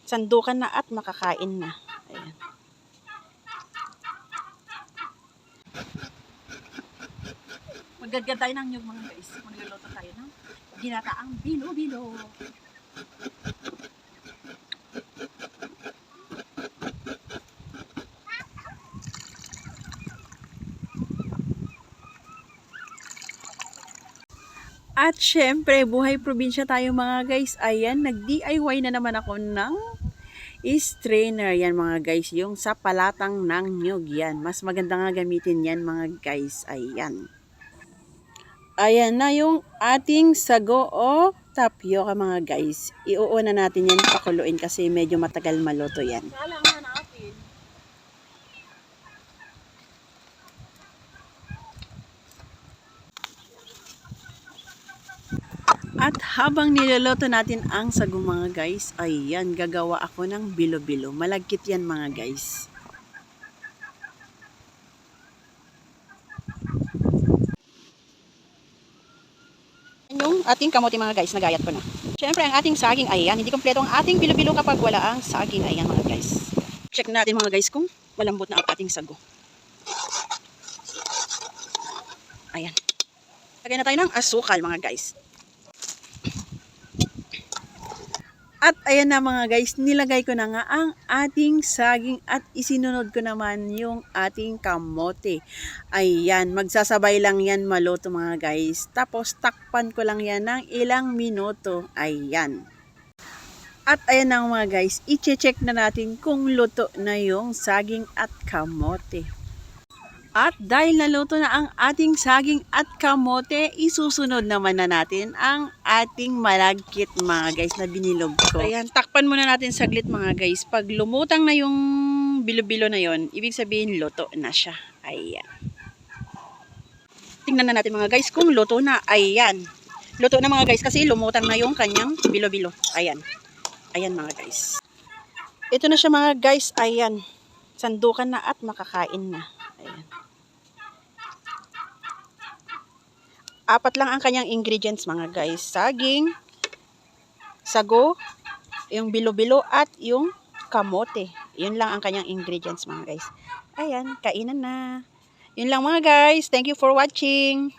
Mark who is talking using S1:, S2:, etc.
S1: Sandukan na at makakain na. Ayan. Magdadgad tayo ng nyug mga guys. Magluluto tayo ng ginataang bilo-bilo. At syempre, buhay probinsya tayo mga guys. Ayan, nag-DIY na naman ako ng strainer. Yan mga guys, yung sa palatang ng nyug. Yan, mas maganda nga gamitin yan mga guys. Ayan. Ayan na yung ating sago o tapioca mga guys. Iuuna natin yan pakuluin kasi medyo matagal maluto yan. At habang niluluto natin ang sago mga guys, ayan, gagawa ako ng bilo-bilo. Malagkit yan mga guys. Yung ating kamote mga guys, nagayat ko na. Siyempre ang ating saging, ayan, hindi kompleto ang ating bilo-bilo kapag wala ang saging, ayan mga guys. Check natin mga guys kung malambot na ang ating sago. Ayan. Lagyan na tayo ng asukal mga guys. At ayan na mga guys, nilagay ko na nga ang ating saging at isinunod ko naman yung ating kamote. Ayan, magsasabay lang yan maluto mga guys. Tapos takpan ko lang yan ng ilang minuto. Ayan. At ayan na mga guys, i-check na natin kung luto na yung saging at kamote. At dahil naluto na ang ating saging at kamote, isusunod naman na natin ang ating malagkit mga guys na binilog ko. Ayan, takpan muna natin saglit mga guys. Pag lumutang na yung bilo-bilo na yon, ibig sabihin luto na siya. Ayan. Tingnan na natin mga guys kung luto na. Ayan. Luto na mga guys kasi lumutang na yung kanyang bilo-bilo. Ayan. Ayan mga guys. Ito na siya mga guys. Ayan. Sandukan na at makakain na. Ayan. Apat lang ang kanyang ingredients mga guys. Saging, sago, yung bilo-bilo at yung kamote. Yun lang ang kanyang ingredients mga guys. Ayan, kainan na. Yun lang mga guys. Thank you for watching.